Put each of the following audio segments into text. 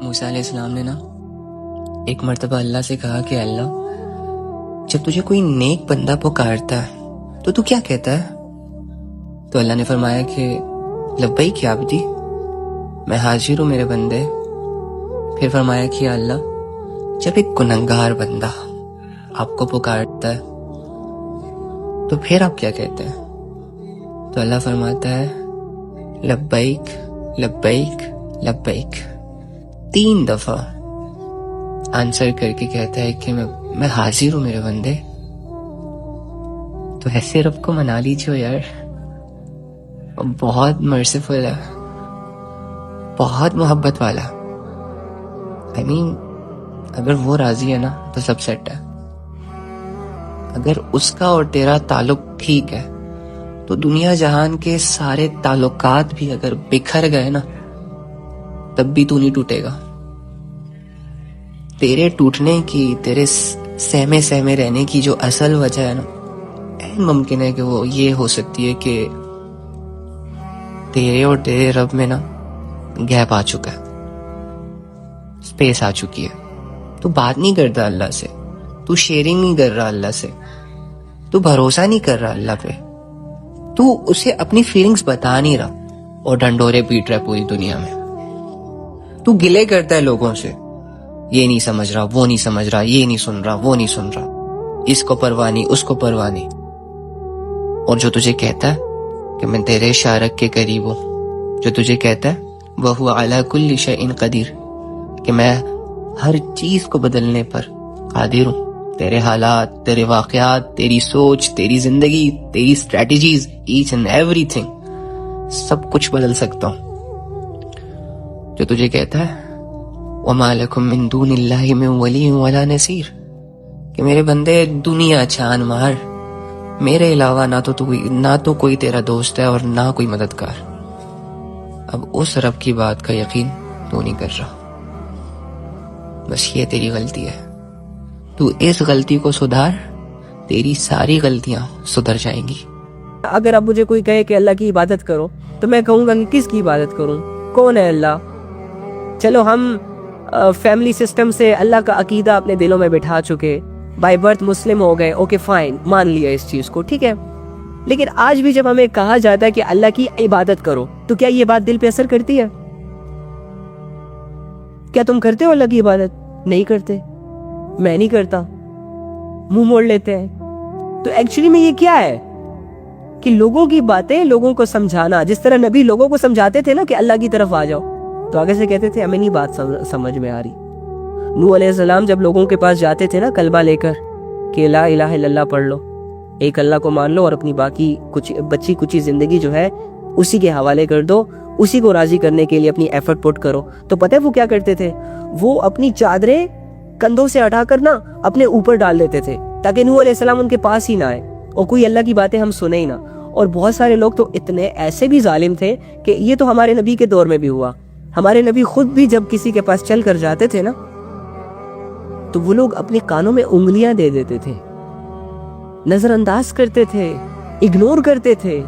موسیٰ علیہ السلام نے نا ایک مرتبہ اللہ سے کہا کہ اللہ جب تجھے کوئی نیک بندہ پکارتا ہے تو کیا کہتا ہے؟ تو اللہ نے فرمایا کہ لبیک یا عبدی، میں حاضر ہوں میرے بندے۔ پھر فرمایا کہ اللہ جب ایک گنہگار بندہ آپ کو پکارتا ہے تو پھر آپ کیا کہتے ہیں؟ تو اللہ فرماتا ہے لبیک لبیک لبیک، 3 دفعہ آنسر کر کے کہتا ہے کہ میں حاضر ہوں میرے بندے۔ تو ایسے رب کو منا لیجیے یار، بہت مرسیفل ہے، بہت محبت والا۔ I mean اگر وہ راضی ہے نا تو سب سیٹ ہے۔ اگر اس کا اور تیرا تعلق ٹھیک ہے تو دنیا جہان کے سارے تعلقات بھی اگر بکھر گئے نا تب بھی تو نہیں ٹوٹے گا۔ تیرے ٹوٹنے کی، تیرے سہمے سہمے رہنے کی جو اصل وجہ ہے نا، ممکن ہے کہ وہ یہ ہو سکتی ہے کہ تیرے اور تیرے رب میں نا گیپ آ چکا ہے، اسپیس آ چکی ہے۔ تو بات نہیں کرتا اللہ سے، تو شیئرنگ نہیں کر رہا اللہ سے، تو بھروسہ نہیں کر رہا اللہ پہ، تو اسے اپنی فیلنگز بتا نہیں رہا اور ڈنڈورے پیٹ رہا ہے پوری دنیا میں۔ تو گلے کرتا ہے لوگوں سے، یہ نہیں سمجھ رہا، وہ نہیں سمجھ رہا، یہ نہیں سن رہا، وہ نہیں سن رہا، اس کو پرواہ نہیں، اس کو پرواہ نہیں۔ اور جو تجھے کہتا ہے کہ میں تیرے شارک کے قریب ہوں، جو تجھے کہتا ہے وَهُوَ عَلَى كُلِّ شَيْءٍ قَدِيرٌ، کہ میں ہر چیز کو بدلنے پر قادر ہوں، تیرے حالات، تیرے واقعات، تیری سوچ، تیری زندگی، تیری strategies, each and everything, سب کچھ بدل سکتا ہوں۔ جو تجھے کہتا ہے وَمَا لَكُم مِّن دُونِ اللَّهِ مِن وَلِيٍّ وَلَا نَصِيرٍ، کہ میرے بندے دنیا چھان مار، میرے علاوہ نہ تو کوئی تیرا دوست ہے اور نہ کوئی مددگار۔ اب اس رب کی بات کا یقین تو نہیں کر رہا، بس یہ تیری غلطی ہے۔ تو اس غلطی کو سدھار، تیری ساری غلطیاں سدھر جائیں گی۔ اگر اب مجھے کوئی کہے کہ اللہ کی عبادت کرو تو میں کہوں گا کہ کس کی عبادت کروں؟ کون ہے اللہ؟ چلو ہم فیملی سسٹم سے اللہ کا عقیدہ اپنے دلوں میں بٹھا چکے، بائی برتھ مسلم ہو گئے، اوکے فائن، مان لیا اس چیز کو، ٹھیک ہے۔ لیکن آج بھی جب ہمیں کہا جاتا ہے کہ اللہ کی عبادت کرو تو کیا یہ بات دل پہ اثر کرتی ہے؟ کیا تم کرتے ہو اللہ کی عبادت؟ نہیں کرتے، میں نہیں کرتا، منہ موڑ لیتے ہیں۔ تو ایکچولی میں یہ کیا ہے کہ لوگوں کی باتیں لوگوں کو سمجھانا، جس طرح نبی لوگوں کو سمجھاتے تھے نا کہ اللہ کی طرف آ جاؤ، تو آگے سے کہتے تھے ہمیں نہیں بات سمجھ میں آ رہی۔ نوح علیہ السلام جب لوگوں کے پاس جاتے تھے نا کلمہ لے کر کہ لا الہ الا اللہ پڑھ لو، ایک اللہ کو مان لو اور اپنی باقی بچی کچی زندگی جو ہے اسی کے حوالے کر دو، اسی کو راضی کرنے کے لیے اپنی ایفرٹ پٹ کرو، تو پتہ ہے وہ کیا کرتے تھے؟ وہ اپنی چادریں کندھوں سے ہٹا کر نا اپنے اوپر ڈال دیتے تھے تاکہ نوح علیہ السلام ان کے پاس ہی نہ آئے اور کوئی اللہ کی باتیں ہم سنیں ہی نہ۔ اور بہت سارے لوگ تو اتنے ایسے بھی ظالم تھے کہ یہ تو ہمارے نبی کے دور میں بھی ہوا، ہمارے نبی خود بھی جب کسی کے پاس چل کر جاتے تھے نا تو وہ لوگ اپنے کانوں میں انگلیاں دے دیتے تھے، نظر انداز کرتے تھے، اگنور کرتے تھے۔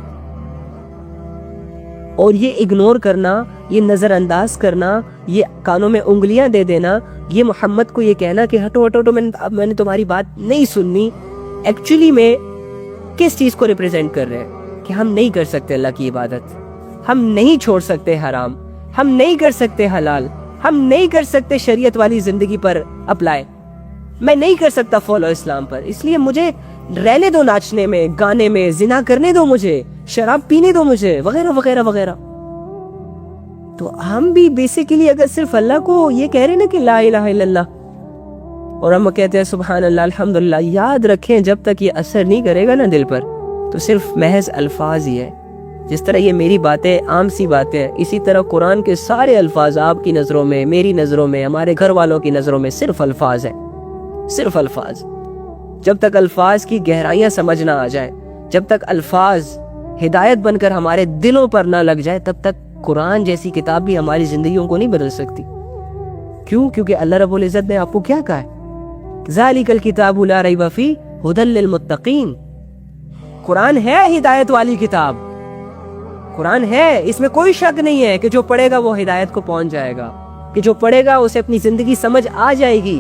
اور یہ اگنور کرنا، یہ نظر انداز کرنا، یہ کانوں میں انگلیاں دے دینا، یہ محمد کو یہ کہنا کہ ہٹو ہٹو ہٹو میں نے تمہاری بات نہیں سننی، ایکچولی میں کس چیز کو ریپریزنٹ کر رہے ہیں؟ کہ ہم نہیں کر سکتے اللہ کی عبادت، ہم نہیں چھوڑ سکتے حرام، ہم نہیں کر سکتے حلال، ہم نہیں کر سکتے شریعت والی زندگی پر اپلائی، میں نہیں کر سکتا فالو اسلام پر، اس لیے مجھے رہنے دو ناچنے میں، گانے میں، زنا کرنے دو مجھے، شراب پینے دو مجھے، وغیرہ وغیرہ وغیرہ۔ تو ہم بھی بیسیکلی اگر صرف اللہ کو یہ کہہ رہے نا کہ لا الہ الا اللہ، اور ہم کہتے ہیں سبحان اللہ الحمدللہ، یاد رکھیں جب تک یہ اثر نہیں کرے گا نا دل پر تو صرف محض الفاظ ہی ہے۔ جس طرح یہ میری باتیں عام سی باتیں ہیں، اسی طرح قرآن کے سارے الفاظ آپ کی نظروں میں، میری نظروں میں، ہمارے گھر والوں کی نظروں میں صرف الفاظ ہیں، صرف الفاظ۔ جب تک الفاظ کی گہرائیاں سمجھ نہ آ جائیں، جب تک الفاظ ہدایت بن کر ہمارے دلوں پر نہ لگ جائے، تب تک قرآن جیسی کتاب بھی ہماری زندگیوں کو نہیں بدل سکتی۔ کیوں؟ کیونکہ اللہ رب العزت نے آپ کو کیا کہا ہے؟ ذالک الکتاب لا ریب فیہ ھدی للمتقین۔ قرآن ہے ہدایت والی کتاب، قرآن ہے، اس میں کوئی شک نہیں ہے کہ جو پڑھے گا وہ ہدایت کو پہنچ جائے گا، کہ جو پڑھے گا اسے اپنی زندگی سمجھ آ جائے گی،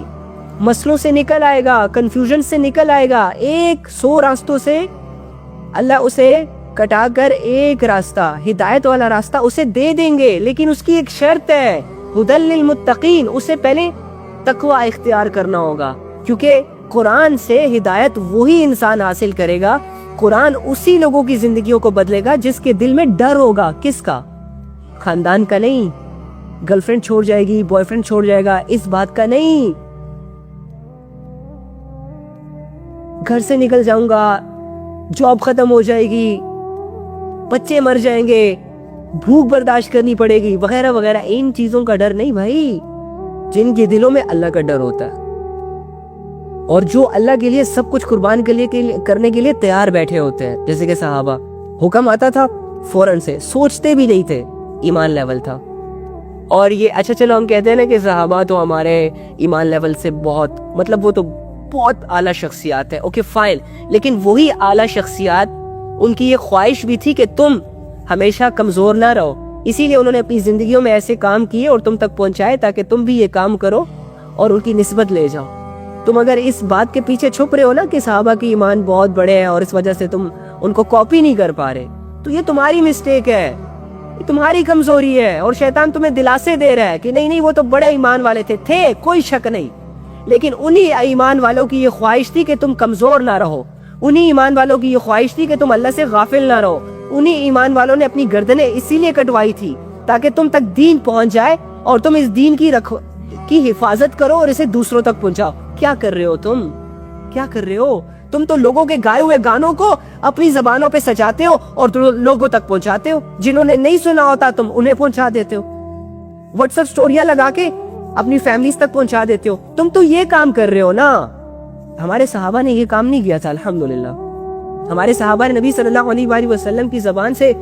مسئلوں سے نکل آئے گا، کنفیوژن سے نکل آئے گا، 100 راستوں سے اللہ اسے کٹا کر ایک راستہ، ہدایت والا راستہ اسے دے دیں گے، لیکن اس کی ایک شرط ہے، ہدی للمتقین، اسے پہلے تقوی اختیار کرنا ہوگا، کیونکہ قرآن سے ہدایت وہی انسان حاصل کرے گا، قرآن اسی لوگوں کی زندگیوں کو بدلے گا جس کے دل میں ڈر ہوگا. کس کا؟ خاندان کا نہیں، گرل فرینڈ چھوڑ جائے گی، بوائے فرینڈ چھوڑ جائے گا، اس بات کا نہیں، گھر سے نکل جاؤں گا، جاب ختم ہو جائے گی، بچے مر جائیں گے، بھوک برداشت کرنی پڑے گی، وغیرہ وغیرہ. ان چیزوں کا ڈر نہیں بھائی، جن کے دلوں میں اللہ کا ڈر ہوتا ہے اور جو اللہ کے لیے سب کچھ قربان کرنے کے لیے تیار بیٹھے ہوتے ہیں. جیسے کہ صحابہ، حکم آتا تھا فوراً سے، سوچتے بھی نہیں تھے، ایمان لیول تھا. اور یہ اچھا چلو ہم کہتے ہیں نا کہ صحابہ تو ہمارے ایمان لیول سے بہت، مطلب وہ تو بہت اعلیٰ شخصیات ہیں، اوکے فائن، لیکن وہی اعلیٰ شخصیات، ان کی یہ خواہش بھی تھی کہ تم ہمیشہ کمزور نہ رہو، اسی لیے انہوں نے اپنی زندگیوں میں ایسے کام کیے اور تم تک پہنچائے تاکہ تم بھی یہ کام کرو اور ان کی نسبت لے جاؤ. تم اگر اس بات کے پیچھے چھپ رہے ہو نا کہ صحابہ کی ایمان بہت بڑے ہیں اور اس وجہ سے تم ان کو کاپی نہیں کر پا رہے، تو یہ تمہاری مسٹیک ہے، یہ تمہاری کمزوری ہے، اور شیطان تمہیں دلاسے دے رہا ہے کہ نہیں نہیں وہ تو بڑے ایمان والے تھے، کوئی شک نہیں، لیکن انہی ایمان والوں کی یہ خواہش تھی کہ تم کمزور نہ رہو، انہی ایمان والوں کی یہ خواہش تھی کہ تم اللہ سے غافل نہ رہو، انہی ایمان والوں نے اپنی گردنیں اسی لیے کٹوائی تھی تاکہ تم تک دین پہنچ جائے اور تم اس دین کی حفاظت کرو اور اسے دوسروں تک پہنچاؤ. کیا کر رہے ہو تم؟ کیا کر رہے ہو تم؟ تو لوگوں کے گائے ہوئے گانوں کو اپنی زبانوں پہ سجاتے ہو اور لوگوں تک پہنچاتے ہو، جنہوں نے نہیں سنا ہوتا تم انہیں پہنچا دیتے ہو، واٹس ایپ سٹوریاں لگا کے اپنی فیملیز تک پہنچا دیتے ہو. تم تو یہ کام کر رہے ہو نا. ہمارے صحابہ نے یہ کام نہیں کیا تھا. الحمدللہ ہمارے صحابہ نے نبی صلی اللہ علیہ وآلہ وسلم کی زبان سے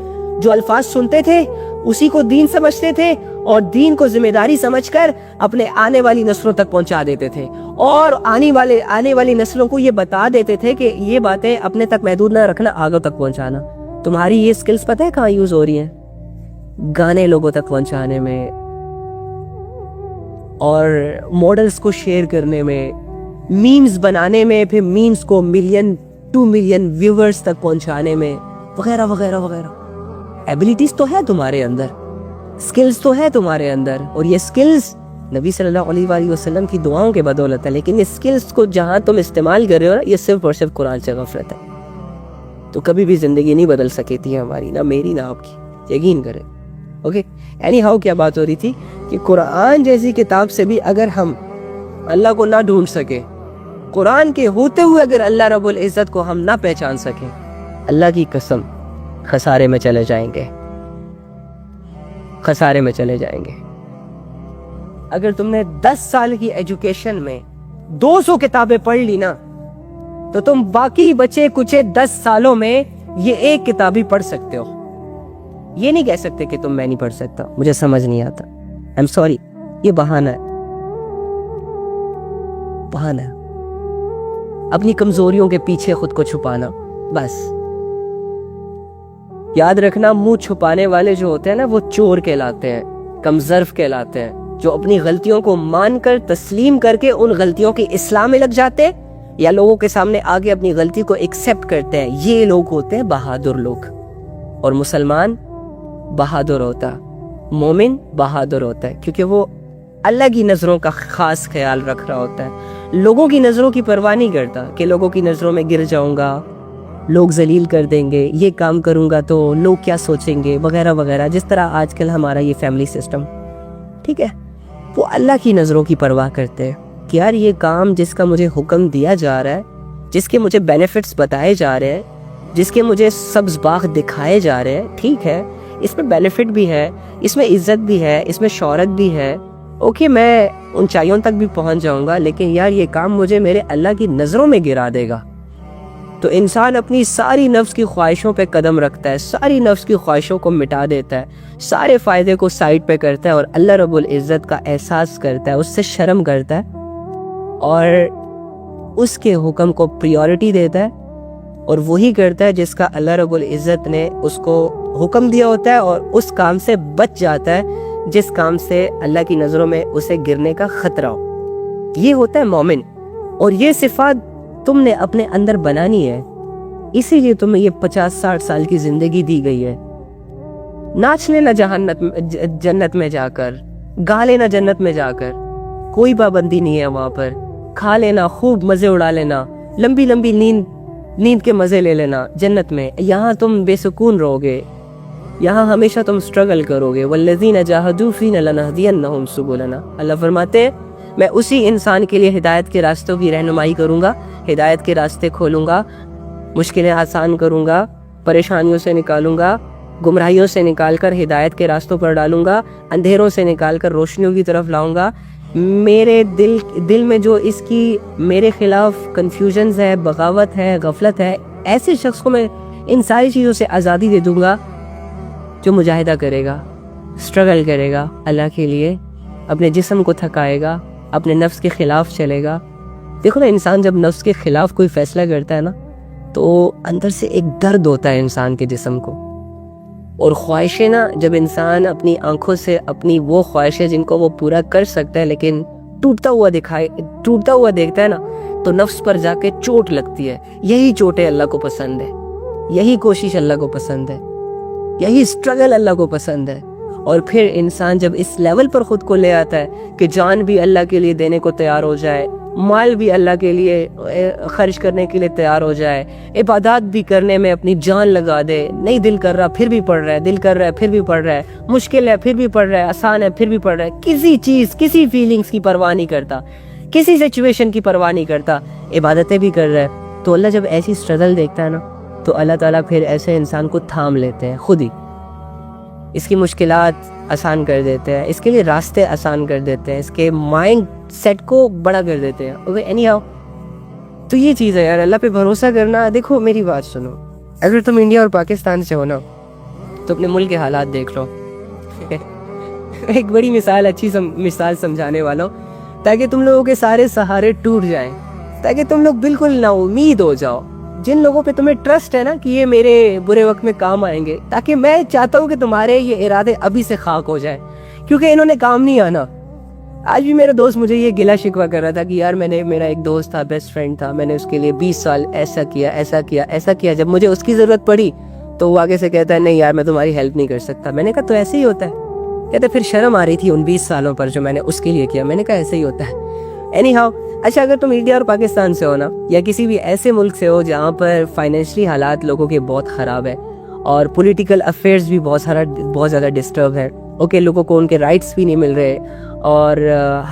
جو الفاظ سنتے تھے اسی کو دین سمجھتے تھے اور دین کو ذمہ داری سمجھ کر اپنے آنے والی نسلوں تک پہنچا دیتے تھے، اور آنے والی نسلوں کو یہ بتا دیتے تھے کہ یہ باتیں اپنے تک محدود نہ رکھنا، آگے تک پہنچانا. تمہاری یہ سکلز پتہ ہے کہاں یوز ہو رہی ہیں؟ گانے لوگوں تک پہنچانے میں اور ماڈلز کو شیئر کرنے میں، میمز بنانے میں، پھر میمز کو 2 ملین ویورز تک پہنچانے میں، وغیرہ وغیرہ وغیرہ. ایبیلٹیز تو ہے تمہارے اندر، سکلز تو ہے تمہارے اندر، اور یہ سکلز نبی صلی اللہ علیہ وآلہ وسلم کی دعاؤں کے بدولت ہے. لیکن یہ سکلز کو جہاں تم استعمال کر رہے ہو نا، یہ صرف اور صرف قرآن سے غفلت ہے. تو کبھی بھی زندگی نہیں بدل سکی تھی ہماری، نہ میری نہ آپ کی، یقین کریں. اوکے اینی ہاؤ کیا بات ہو رہی تھی کہ قرآن جیسی کتاب سے بھی اگر ہم اللہ کو نہ ڈھونڈ سکے، قرآن کے ہوتے ہوئے اگر اللہ رب العزت کو ہم نہ پہچان سکیں، اللہ کی قسم خسارے میں چلے جائیں گے، خسارے میں چلے جائیں گے. اگر تم نے 10 سال کی ایجوکیشن میں 200 کتابیں پڑھ لی نا، تو تم باقی بچے کچھ 10 سالوں میں یہ ایک کتاب ہی پڑھ سکتے ہو. یہ نہیں کہہ سکتے کہ میں نہیں پڑھ سکتا، مجھے سمجھ نہیں آتا، I'm sorry، یہ بہانہ ہے، بہانہ ہے، اپنی کمزوریوں کے پیچھے خود کو چھپانا. بس یاد رکھنا، منہ چھپانے والے جو ہوتے ہیں نا، وہ چور کہلاتے ہیں، کمظرف کہلاتے ہیں. جو اپنی غلطیوں کو مان کر تسلیم کر کے ان غلطیوں کی اصلاح میں لگ جاتے یا لوگوں کے سامنے آگے اپنی غلطی کو ایکسیپٹ کرتے ہیں، یہ لوگ ہوتے ہیں بہادر لوگ. اور مسلمان بہادر ہوتا، مومن بہادر ہوتا ہے، کیونکہ وہ اللہ کی نظروں کا خاص خیال رکھ رہا ہوتا ہے، لوگوں کی نظروں کی پرواہ نہیں کرتا کہ لوگوں کی نظروں میں گر جاؤں گا، لوگ ذلیل کر دیں گے، یہ کام کروں گا تو لوگ کیا سوچیں گے، وغیرہ وغیرہ. جس طرح آج کل ہمارا یہ فیملی سسٹم، ٹھیک ہے، وہ اللہ کی نظروں کی پرواہ کرتے ہیں کہ یار یہ کام جس کا مجھے حکم دیا جا رہا ہے، جس کے مجھے بینیفٹس بتائے جا رہے ہیں، جس کے مجھے سبز باغ دکھائے جا رہے ہیں، ٹھیک ہے، اس میں بینیفٹ بھی ہے، اس میں عزت بھی ہے، اس میں شہرت بھی ہے، اوکے میں اونچائیوں تک بھی پہنچ جاؤں گا، لیکن یار یہ کام مجھے میرے اللہ کی نظروں میں گرا دے گا. تو انسان اپنی ساری نفس کی خواہشوں پہ قدم رکھتا ہے، ساری نفس کی خواہشوں کو مٹا دیتا ہے، سارے فائدے کو سائڈ پہ کرتا ہے اور اللہ رب العزت کا احساس کرتا ہے، اس سے شرم کرتا ہے اور اس کے حکم کو پریورٹی دیتا ہے، اور وہی کرتا ہے جس کا اللہ رب العزت نے اس کو حکم دیا ہوتا ہے، اور اس کام سے بچ جاتا ہے جس کام سے اللہ کی نظروں میں اسے گرنے کا خطرہ ہو. یہ ہوتا ہے مومن. اور یہ صفات تم نے اپنے اندر بنانی ہے, اسی لیے تمہیں یہ 50-60 سال کی زندگی دی گئی ہے. ناچ لینا جنت میں جا کر, گا لینا جنت میں جا کر, کوئی پابندی نہیں ہے وہاں پر. کھا لینا, خوب مزے اڑا لینا, لمبی لمبی نیند کے مزے لے لینا جنت میں. یہاں تم بے سکون رہو گے, یہاں ہمیشہ تم سٹرگل کرو گے. والذین جاہدوا فینا لنہدینہم سبلنا. اللہ فرماتے ہیں میں اسی انسان کے لیے ہدایت کے راستوں کی رہنمائی کروں گا, ہدایت کے راستے کھولوں گا, مشکلیں آسان کروں گا, پریشانیوں سے نکالوں گا, گمراہیوں سے نکال کر ہدایت کے راستوں پر ڈالوں گا, اندھیروں سے نکال کر روشنیوں کی طرف لاؤں گا. میرے دل میں جو اس کی میرے خلاف کنفیوژنز ہے, بغاوت ہے, غفلت ہے, ایسے شخص کو میں ان ساری چیزوں سے آزادی دے دوں گا جو مجاہدہ کرے گا, سٹرگل کرے گا اللہ کے لیے, اپنے جسم کو تھکائے گا, اپنے نفس کے خلاف چلے گا. دیکھو نا, انسان جب نفس کے خلاف کوئی فیصلہ کرتا ہے نا, تو اندر سے ایک درد ہوتا ہے انسان کے جسم کو. اور خواہشیں نا, جب انسان اپنی آنکھوں سے اپنی وہ خواہشیں جن کو وہ پورا کر سکتا ہے لیکن ٹوٹتا ہوا دیکھتا ہے نا, تو نفس پر جا کے چوٹ لگتی ہے. یہی چوٹیں اللہ کو پسند ہے, یہی کوشش اللہ کو پسند ہے, یہی سٹرگل اللہ کو پسند ہے. اور پھر انسان جب اس لیول پر خود کو لے آتا ہے کہ جان بھی اللہ کے لیے دینے کو تیار ہو جائے, مال بھی اللہ کے لیے خرچ کرنے کے لیے تیار ہو جائے, عبادات بھی کرنے میں اپنی جان لگا دے, نہیں دل کر رہا پھر بھی پڑھ رہا ہے, دل کر رہا ہے پھر بھی پڑھ رہا ہے, مشکل ہے پھر بھی پڑھ رہا ہے, آسان ہے پھر بھی پڑھ رہا ہے, کسی چیز کسی فیلنگز کی پرواہ نہیں کرتا, کسی سچویشن کی پرواہ نہیں کرتا, عبادتیں بھی کر رہا ہے. تو اللہ جب ایسی سٹرگل دیکھتا ہے نا, تو اللہ تعالیٰ پھر ایسے انسان کو تھام لیتے ہیں خود ہی, اس کی مشکلات آسان کر دیتے ہیں, اس کے لیے راستے آسان کر دیتے ہیں, اس کے مائنڈ سیٹ کو بڑا کر دیتے ہیں. اینی ہاؤ, تو یہ چیز ہے یار, اللہ پہ بھروسہ کرنا. دیکھو میری بات سنو, اگر تم انڈیا اور پاکستان سے ہو نا, تو اپنے ملک کے حالات دیکھ لو. ایک بڑی مثال, اچھی مثال سمجھانے والا ہوں, تاکہ تم لوگوں کے سارے سہارے ٹوٹ جائیں, تاکہ تم لوگ بالکل نا امید ہو جاؤ. جن لوگوں پہ تمہیں ٹرسٹ ہے نا کہ یہ میرے برے وقت میں کام آئیں گے, تاکہ میں چاہتا ہوں کہ تمہارے یہ ارادے ابھی سے خاک ہو جائیں, کیونکہ انہوں نے کام نہیں آنا. آج بھی میرا دوست مجھے یہ گلا شکوہ کر رہا تھا کہ یار میرا ایک دوست تھا, بیسٹ فرینڈ تھا, میں نے اس کے لیے 20 سال ایسا کیا, جب مجھے اس کی ضرورت پڑی تو وہ آگے سے کہتا ہے نہیں یار میں تمہاری ہیلپ نہیں کر سکتا. میں نے کہا تو ایسے ہی ہوتا ہے. کہتے پھر شرم آ رہی تھی ان 20 سالوں پر جو میں نے اس کے لیے کیا. میں نے کہا ایسے ہی ہوتا ہے. اینی ہاؤ, اچھا اگر تم انڈیا اور پاکستان سے ہو نا, یا کسی بھی ایسے ملک سے ہو جہاں پر فائنینشلی حالات لوگوں کے بہت خراب ہے, اور پولیٹیکل افیئرز بھی بہت زیادہ ڈسٹرب ہے, اوکے, لوگوں کو ان کے رائٹس بھی نہیں مل رہے, اور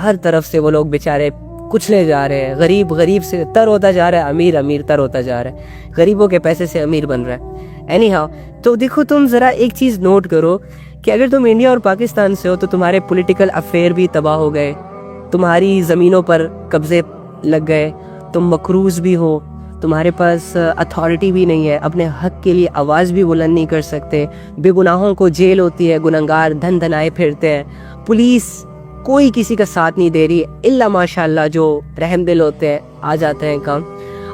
ہر طرف سے وہ لوگ بیچارے کچلے جا رہے ہیں, غریب سے تر ہوتا جا رہا ہے, امیر تر ہوتا جا رہا ہے, غریبوں کے پیسے سے امیر بن رہا ہے. اینی ہاؤ, تو دیکھو تم ذرا ایک چیز نوٹ کرو کہ اگر تم انڈیا اور پاکستان سے ہو تو تمہارے پولیٹیکل افیئر بھی تباہ ہو گئے, تمہاری زمینوں پر قبضے لگ گئے, تم مقروض بھی ہو, تمہارے پاس اتھارٹی بھی نہیں ہے, اپنے حق کے لیے آواز بھی بلند نہیں کر سکتے, بے گناہوں کو جیل ہوتی ہے, گنہگار دھنائے پھرتے ہیں, پولیس کوئی کسی کا ساتھ نہیں دے رہی, الا ماشاءاللہ جو رحم دل ہوتے ہیں آ جاتے ہیں کام.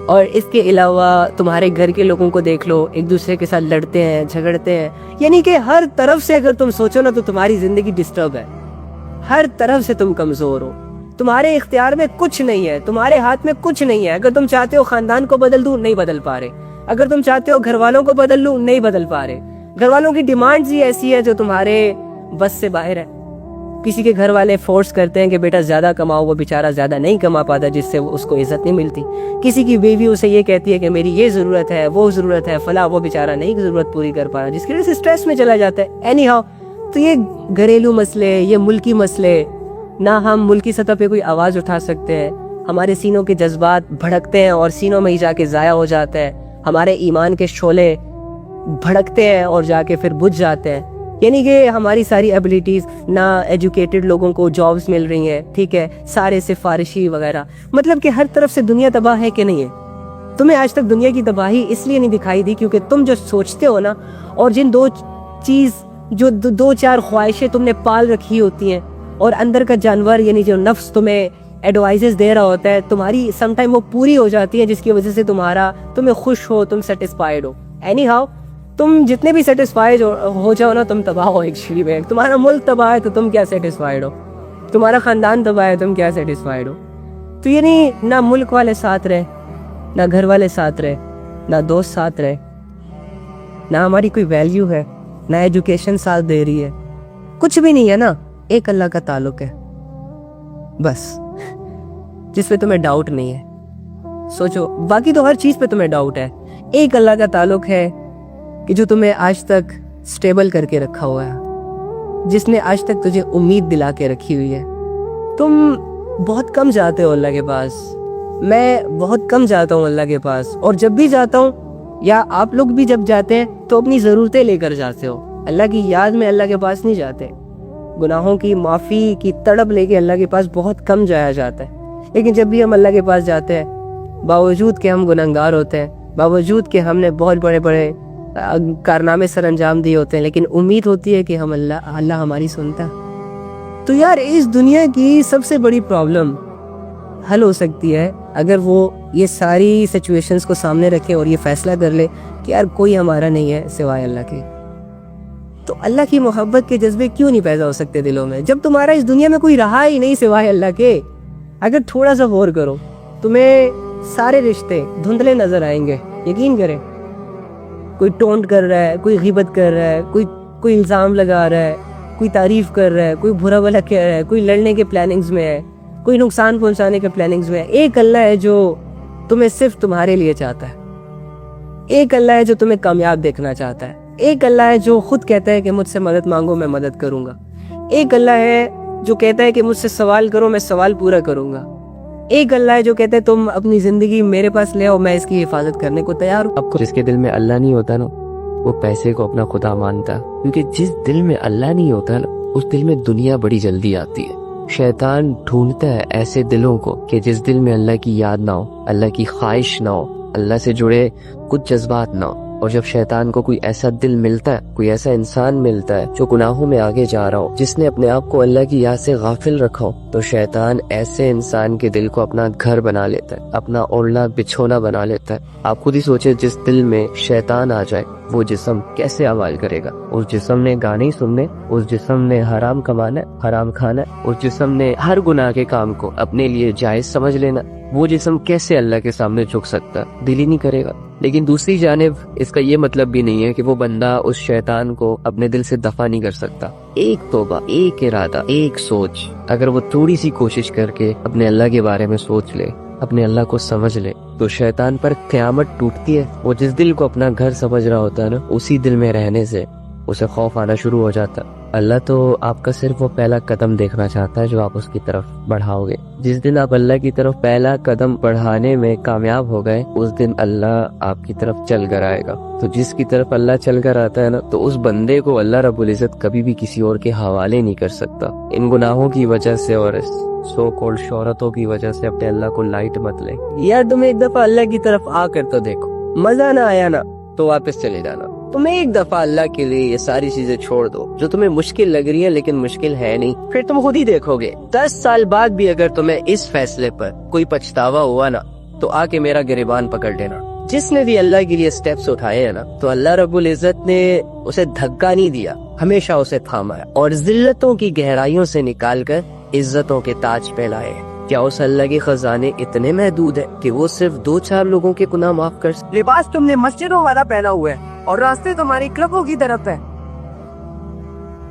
اور اس کے علاوہ تمہارے گھر کے لوگوں کو دیکھ لو, ایک دوسرے کے ساتھ لڑتے ہیں, جھگڑتے ہیں, یعنی کہ ہر طرف سے اگر تم سوچو نا تو تمہاری زندگی ڈسٹرب ہے, ہر طرف سے تم کمزور ہو, تمہارے اختیار میں کچھ نہیں ہے, تمہارے ہاتھ میں کچھ نہیں ہے. اگر تم چاہتے ہو خاندان کو بدل دوں, نہیں بدل پا رہے. اگر تم چاہتے ہو گھر والوں کو بدل لوں, نہیں بدل پا رہے. گھر والوں کی ڈیمانڈز ہی ایسی ہے جو تمہارے بس سے باہر ہے. کسی کے گھر والے فورس کرتے ہیں کہ بیٹا زیادہ کماؤ, وہ بیچارہ زیادہ نہیں کما پاتا, جس سے اس کو عزت نہیں ملتی. کسی کی بیوی اسے یہ کہتی ہے کہ میری یہ ضرورت ہے, وہ ضرورت ہے, فلاں, وہ بیچارہ نہیں ضرورت پوری کر پا رہا, جس کی وجہ سے اسٹریس میں چلا جاتا ہے. اینی ہاؤ, تو یہ گھریلو مسئلے, یہ ملکی مسئلے, نہ ہم ملکی سطح پہ کوئی آواز اٹھا سکتے ہیں, ہمارے سینوں کے جذبات بھڑکتے ہیں اور سینوں میں ہی جا کے ضائع ہو جاتا ہے, ہمارے ایمان کے شعلے بھڑکتے ہیں اور جا کے پھر بجھ جاتے ہیں. یعنی کہ ہماری ساری ایبلٹیز, نہ ایجوکیٹڈ لوگوں کو جابز مل رہی ہیں, ٹھیک ہے, سارے سفارشی وغیرہ, مطلب کہ ہر طرف سے دنیا تباہ ہے کہ نہیں ہے. تمہیں آج تک دنیا کی تباہی اس لیے نہیں دکھائی دی کیونکہ تم جو سوچتے ہو نا, اور جن دو چار خواہشیں تم نے پال رکھی ہوتی ہیں, اور اندر کا جانور یعنی جو نفس تمہیں ایڈوائزز دے رہا ہوتا ہے, تمہاری سم ٹائم وہ پوری ہو جاتی ہے, جس کی وجہ سے تمہیں خوش ہو, تم سیٹسفائیڈ ہو. اینی ہاؤ, تم جتنے بھی سیٹسفائڈ ہو جاؤ نا تم تباہ ہو ایکچولی میں. تمہارا ملک تباہ ہے تو تم کیا سیٹسفائڈ ہو, تمہارا خاندان تباہ ہے تم کیا سیٹسفائڈ ہو. تو یعنی نہ ملک والے ساتھ رہے, نہ گھر والے ساتھ رہے, نہ دوست ساتھ رہے, نہ ہماری کوئی ویلیو ہے, نہ ایجوکیشن ساتھ دے رہی ہے, کچھ بھی نہیں ہے نا. ایک اللہ کا تعلق ہے بس, جس پہ تمہیں ڈاؤٹ نہیں ہے. سوچو, باقی تو ہر چیز پہ تمہیں ڈاؤٹ ہے. ایک اللہ کا تعلق ہے کہ جو تمہیں آج تک سٹیبل کر کے رکھا ہوا ہے, جس نے آج تک تجھے امید دلا کے رکھی ہوئی ہے. تم بہت کم جاتے ہو اللہ کے پاس, میں بہت کم جاتا ہوں اللہ کے پاس, اور جب بھی جاتا ہوں یا آپ لوگ بھی جب جاتے ہیں تو اپنی ضرورتیں لے کر جاتے ہو, اللہ کی یاد میں اللہ کے پاس نہیں جاتے. گناہوں کی معافی کی تڑپ لے کے اللہ کے پاس بہت کم جایا جاتا ہے. لیکن جب بھی ہم اللہ کے پاس جاتے ہیں, باوجود کہ ہم گنہگار ہوتے ہیں, باوجود کہ ہم نے بہت بڑے بڑے کارنامے سر انجام دیے ہوتے ہیں, لیکن امید ہوتی ہے کہ ہم اللہ ہماری سنتا ہے. تو یار اس دنیا کی سب سے بڑی پرابلم حل ہو سکتی ہے اگر وہ یہ ساری سچویشنز کو سامنے رکھے اور یہ فیصلہ کر لے کہ یار کوئی ہمارا نہیں ہے سوائے اللہ کے. تو اللہ کی محبت کے جذبے کیوں نہیں پیدا ہو سکتے دلوں میں, جب تمہارا اس دنیا میں کوئی رہا ہی نہیں سوائے اللہ کے. اگر تھوڑا سا غور کرو, تمہیں سارے رشتے دھندلے نظر آئیں گے, یقین کریں. کوئی ٹونٹ کر رہا ہے, کوئی غیبت کر رہا ہے, کوئی الزام لگا رہا ہے, کوئی تعریف کر رہا ہے, کوئی برا بھلا کہہ رہا ہے, کوئی لڑنے کے پلاننگز میں ہے, کوئی نقصان پہنچانے کے پلاننگز میں ہے. ایک اللہ ہے جو تمہیں صرف تمہارے لیے چاہتا ہے. ایک اللہ ہے جو تمہیں کامیاب دیکھنا چاہتا ہے. ایک اللہ ہے جو خود کہتا ہے کہ مجھ سے مدد مانگو میں مدد کروں گا. ایک اللہ ہے جو کہتا ہے کہ مجھ سے سوال کرو میں سوال پورا کروں گا. ایک اللہ ہے جو کہتا ہے تم اپنی زندگی میرے پاس لے آؤ, میں اس کی حفاظت کرنے کو تیار ہوں. اب جس کے دل میں اللہ نہیں ہوتا نا وہ پیسے کو اپنا خدا مانتا, کیونکہ جس دل میں اللہ نہیں ہوتا نا اس دل میں دنیا بڑی جلدی آتی ہے. شیطان ڈھونڈتا ہے ایسے دلوں کو کہ جس دل میں اللہ کی یاد نہ ہو, اللہ کی خواہش نہ ہو, اللہ سے جڑے کچھ جذبات نہ ہو. اور جب شیطان کو کوئی ایسا دل ملتا ہے, کوئی ایسا انسان ملتا ہے جو گناہوں میں آگے جا رہا ہو, جس نے اپنے آپ کو اللہ کی یاد سے غافل رکھا ہو, تو شیطان ایسے انسان کے دل کو اپنا گھر بنا لیتا ہے, اپنا اوڑھنا بچھونا بنا لیتا ہے. آپ خود ہی سوچے, جس دل میں شیطان آ جائے وہ جسم کیسے عمل کرے گا. اس جسم نے گانے ہی سننے, اس جسم نے حرام کمانا ہے, حرام کھانا ہے, اس جسم نے ہر گناہ کے کام کو اپنے لیے جائز سمجھ لینا. وہ جسم کیسے اللہ کے سامنے جھک سکتا ہے, دل ہی نہیں کرے گا. لیکن دوسری جانب اس کا یہ مطلب بھی نہیں ہے کہ وہ بندہ اس شیطان کو اپنے دل سے دفع نہیں کر سکتا. ایک توبہ, ایک ارادہ, ایک سوچ, اگر وہ تھوڑی سی کوشش کر کے اپنے اللہ کے بارے میں سوچ لے, اپنے اللہ کو سمجھ لے, تو شیطان پر قیامت ٹوٹتی ہے. وہ جس دل کو اپنا گھر سمجھ رہا ہوتا ہے نا, اسی دل میں رہنے سے اسے خوف آنا شروع ہو جاتا. اللہ تو آپ کا صرف وہ پہلا قدم دیکھنا چاہتا ہے جو آپ اس کی طرف بڑھاؤ گے. جس دن آپ اللہ کی طرف پہلا قدم بڑھانے میں کامیاب ہو گئے, اس دن اللہ آپ کی طرف چل کر آئے گا. تو جس کی طرف اللہ چل کر آتا ہے نا, تو اس بندے کو اللہ رب العزت کبھی بھی کسی اور کے حوالے نہیں کر سکتا. ان گناہوں کی وجہ سے اور اس سو کولڈ شہرتوں کی وجہ سے اپنے اللہ کو لائٹ مت لے. یار تمہیں ایک دفعہ اللہ کی طرف آ کر تو دیکھو, مزہ نہ آیا نا تو واپس چلے جانا. تمہیں ایک دفعہ اللہ کے لیے یہ ساری چیزیں چھوڑ دو جو تمہیں مشکل لگ رہی ہے لیکن مشکل ہے نہیں. پھر تم خود ہی دیکھو گے 10 سال بعد بھی اگر تمہیں اس فیصلے پر کوئی پچھتاوا ہوا نا, تو آ کے میرا گریبان پکڑ لینا. جس نے بھی اللہ کے لیے سٹیپس اٹھائے ہیں نا, تو اللہ رب العزت نے اسے دھکا نہیں دیا, ہمیشہ اسے تھاما ہے, اور ذلتوں کی گہرائیوں سے نکال کر عزتوں کے تاج پہ لائے. کیا اس اللہ کے خزانے اتنے محدود ہیں کہ وہ صرف 2-4 لوگوں کے گناہ معاف کر سکتے؟ لباس تم نے مسجدوں والا پہنا ہوا ہے اور راستے تمہاری کلبوں کی طرف ہے.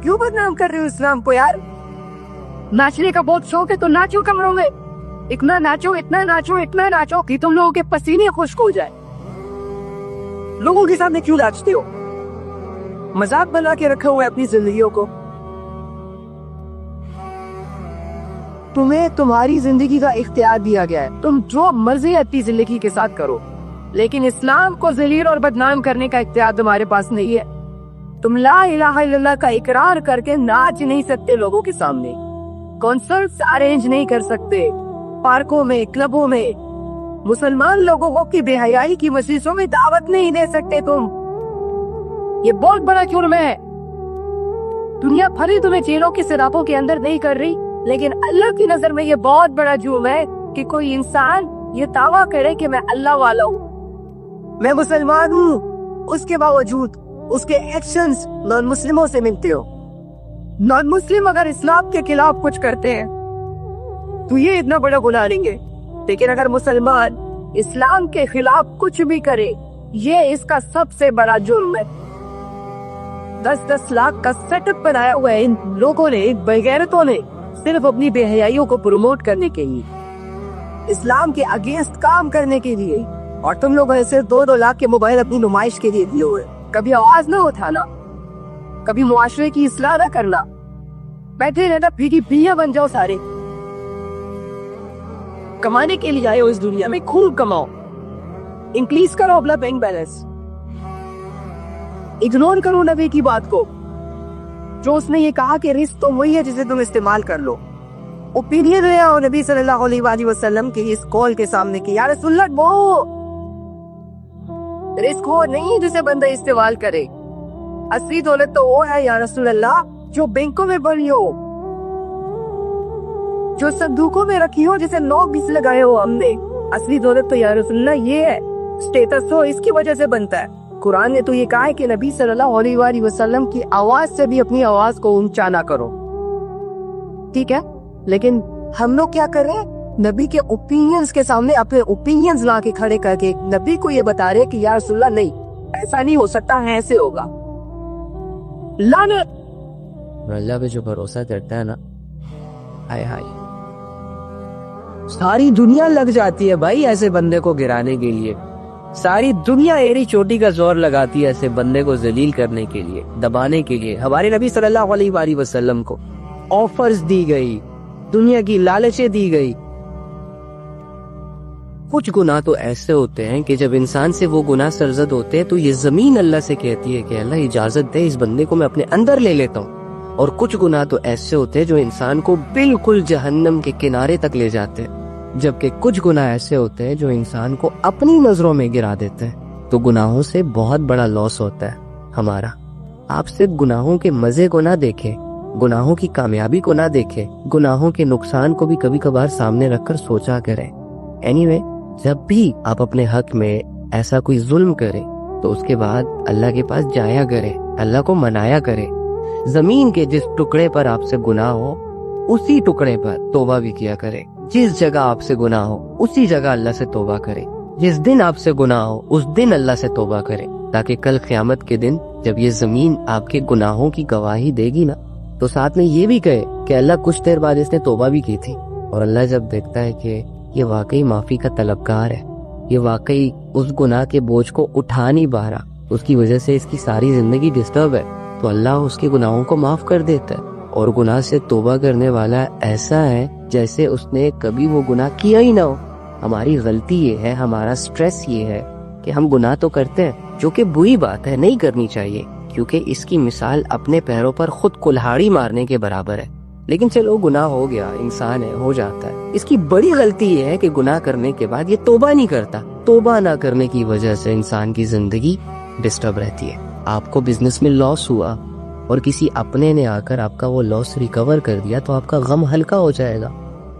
کیوں بدنام کر رہے ہو اسلام کو یار؟ ناچنے کا بہت شوق ہے تو ناچو کمروں میں, اتنا ناچو, اتنا ناچو, اتنا ناچو کہ تم لوگوں کے پسینے خشک ہو جائے. لوگوں کے سامنے کیوں ناچتے ہو؟ مذاق بنا کے رکھا ہوا ہے اپنی زندگیوں کو. تمہیں تمہاری زندگی کا اختیار دیا گیا ہے, تم جو مرضی اپنی زندگی کے ساتھ کرو, لیکن اسلام کو ذلیل اور بدنام کرنے کا اختیار تمہارے پاس نہیں ہے. تم لا الہ الا اللہ کا اقرار کر کے ناچ نہیں سکتے لوگوں کے سامنے, کنسرٹس ارینج نہیں کر سکتے, پارکوں میں, کلبوں میں مسلمان لوگوں کو کی بے حیائی کی مجلسوں میں دعوت نہیں دے سکتے. تم یہ بہت بڑا جرم ہے. دنیا بھری تمہیں جیلوں کی سراپوں کے اندر نہیں کر رہی, لیکن اللہ کی نظر میں یہ بہت بڑا جرم ہے کہ کوئی انسان یہ دعویٰ کرے کہ میں اللہ والا ہوں, میں مسلمان ہوں, اس کے باوجود اس کے ایکشنز نان مسلموں سے ملتے ہو. نان مسلم اگر اسلام کے خلاف کچھ کرتے ہیں تو یہ اتنا بڑا گناہ نہیں ہے، لیکن اگر مسلمان اسلام کے خلاف کچھ بھی کرے یہ اس کا سب سے بڑا جرم ہے. 10 لاکھ کا سیٹ اپ بنایا ہوا ہے ان لوگوں نے، بغیرتوں نے، صرف اپنی بے حیائیوں کو پروموٹ کرنے کے لیے، اسلام کے اگینسٹ کام کرنے کے لیے. اور تم لوگوں نے صرف 2 لاکھ کے موبائل اپنی نمائش کے لیے دیے ہوئے. کبھی آواز نہ اٹھانا، کبھی معاشرے کی اصلاح نہ کرنا، بیٹھے رہنا بھیگی بھیڑیاں بن جاؤ. سارے کمانے کے لیے آئے ہو اس دنیا میں، خوب کماؤ، انکریز کرو اپنا بینک بیلنس. اگنور کرو نبی کی بات کو جو اس نے یہ کہا کہ رزق تو وہی ہے جسے تم استعمال کر لو. اوپینین لیا اور نبی صلی اللہ علیہ وآلہ وسلم کے اس کال کے سامنے کی، یا رسول اللہ وہ رزق وہ نہیں جسے بندہ استعمال کرے، اصلی دولت تو وہ ہے یا رسول اللہ جو بینکوں میں بھری ہو، جو صندوقوں میں رکھی ہو، جسے 9 20 لگائے ہو ہم نے. اصلی دولت تو یا رسول اللہ یہ ہے، سٹیٹس ہو اس کی وجہ سے بنتا ہے. قرآن نے تو یہ کہا ہے کہ نبی صلی اللہ علیہ وآلہ وسلم کی آواز سے بھی اپنی آواز کو اونچا نہ کرو. ٹھیک ہے، لیکن ہم لوگ کیا کر رہے ہیں؟ نبی کے اوپینینز کے سامنے اپنے اوپینینز لا کے کھڑے کر کے نبی کو یہ بتا رہے کہ یا رسول اللہ نہیں، ایسا نہیں ہو سکتا ہے، ایسے ہوگا. لعنت. اللہ پہ جو بھروسہ کرتا ہے نا، ہائے ہائے، ساری دنیا لگ جاتی ہے بھائی ایسے بندے کو گرانے کے لیے. ساری دنیا ایری چوٹی کا زور لگاتی ہے ایسے بندے کو ذلیل کرنے کے لیے، دبانے کے لیے. ہمارے نبی صلی اللہ علیہ وآلہ وسلم کو آفرز دی گئی، دنیا کی لالچیں دی گئی. کچھ گناہ تو ایسے ہوتے ہیں کہ جب انسان سے وہ گناہ سرزد ہوتے ہیں تو یہ زمین اللہ سے کہتی ہے کہ اللہ اجازت دے اس بندے کو میں اپنے اندر لے لیتا ہوں. اور کچھ گناہ تو ایسے ہوتے ہیں جو انسان کو بالکل جہنم کے کنارے تک لے جاتے ہیں، جبکہ کچھ گناہ ایسے ہوتے ہیں جو انسان کو اپنی نظروں میں گرا دیتے ہیں. تو گناہوں سے بہت بڑا لاس ہوتا ہے ہمارا. آپ صرف گناہوں کے مزے کو نہ دیکھیں، گناہوں کی کامیابی کو نہ دیکھیں، گناہوں کے نقصان کو بھی کبھی کبھار سامنے رکھ کر سوچا کریں. اینی جب بھی آپ اپنے حق میں ایسا کوئی ظلم کریں تو اس کے بعد اللہ کے پاس جایا کریں، اللہ کو منایا کریں. زمین کے جس ٹکڑے پر آپ سے گناہ ہو اسی ٹکڑے پر توبہ بھی کیا کریں. جس جگہ آپ سے گناہ ہو اسی جگہ اللہ سے توبہ کریں. جس دن آپ سے گناہ ہو اس دن اللہ سے توبہ کریں، تاکہ کل قیامت کے دن جب یہ زمین آپ کے گناہوں کی گواہی دے گی نا تو ساتھ میں یہ بھی کہے کہ اللہ کچھ دیر بعد اس نے توبہ بھی کی تھی. اور اللہ جب دیکھتا ہے کہ یہ واقعی معافی کا طلبگار ہے، یہ واقعی اس گناہ کے بوجھ کو اٹھا نہیں پا رہا، اس کی وجہ سے اس کی ساری زندگی ڈسٹرب ہے، تو اللہ اس کے گناہوں کو معاف کر دیتا ہے. اور گناہ سے توبہ کرنے والا ایسا ہے جیسے اس نے کبھی وہ گناہ کیا ہی نہ ہو. ہماری غلطی یہ ہے، ہمارا سٹریس یہ ہے کہ ہم گناہ تو کرتے ہیں، جو کہ بری بات ہے، نہیں کرنی چاہیے، کیونکہ اس کی مثال اپنے پیروں پر خود کلہاڑی مارنے کے برابر ہے. لیکن چلو گناہ ہو گیا، انسان ہے، ہو جاتا ہے. اس کی بڑی غلطی یہ ہے کہ گناہ کرنے کے بعد یہ توبہ نہیں کرتا. توبہ نہ کرنے کی وجہ سے انسان کی زندگی ڈسٹرب رہتی ہے. آپ کو بزنس میں لاس ہوا اور کسی اپنے نے آ کر آپ کا وہ لاس ریکور کر دیا تو آپ کا غم ہلکا ہو جائے گا،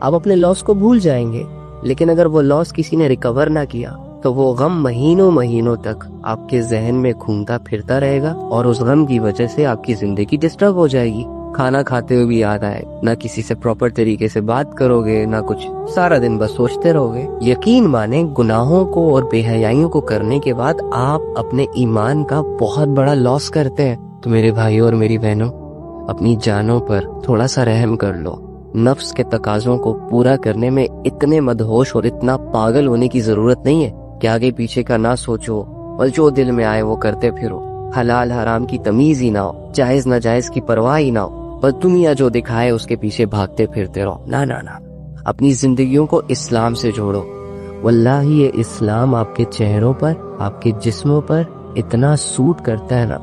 آپ اپنے لاس کو بھول جائیں گے. لیکن اگر وہ لاس کسی نے ریکور نہ کیا تو وہ غم مہینوں تک آپ کے ذہن میں گھومتا پھرتا رہے گا، اور اس غم کی وجہ سے آپ کی زندگی ڈسٹرب ہو جائے گی. کھانا کھاتے ہوئے بھی یاد آئے، نہ کسی سے پراپر طریقے سے بات کرو گے، نہ کچھ، سارا دن بس سوچتے رہو گے. یقین مانیں گناہوں کو اور بے حیائیوں کو کرنے کے بعد آپ اپنے ایمان کا بہت بڑا لاس کرتے ہیں. تو میرے بھائیوں اور میری بہنوں، اپنی جانوں پر تھوڑا سا رحم کر لو. نفس کے تقاضوں کو پورا کرنے میں اتنے مدہوش اور اتنا پاگل ہونے کی ضرورت نہیں ہے کہ آگے پیچھے کا نہ سوچو اور جو دل میں آئے وہ کرتے پھرو. حلال حرام کی تمیز ہی نہ ہو، جائز ناجائز کی پرواہ ہی نہ ہو، بس دنیا جو دکھائے اس کے پیچھے بھاگتے پھرتے رہو. نہ اپنی زندگیوں کو اسلام سے جوڑو. واللہ یہ اسلام آپ کے چہروں پر، آپ کے جسموں پر اتنا سوٹ کرتا ہے نا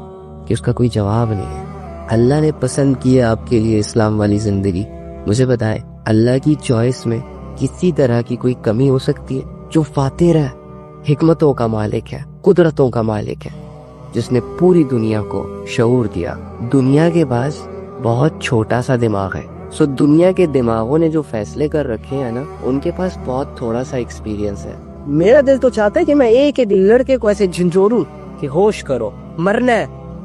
کہ اس کا کوئی جواب نہیں ہے. اللہ نے پسند کیا آپ کے لیے اسلام والی زندگی. مجھے بتائیں، اللہ کی چوائس میں کسی طرح کی کوئی کمی ہو سکتی ہے؟ جو فاتر ہے، حکمتوں کا مالک ہے، قدرتوں کا مالک ہے، جس نے پوری دنیا کو شعور دیا. دنیا کے پاس بہت چھوٹا سا دماغ ہے، سو دنیا کے دماغوں نے جو فیصلے کر رکھے ہیں نا، ان کے پاس بہت تھوڑا سا ایکسپیرینس ہے. میرا دل تو چاہتا ہے کہ میں ایک لڑکے کو ایسے جھنجھوڑوں کہ ہوش کرو، مرنا ہے،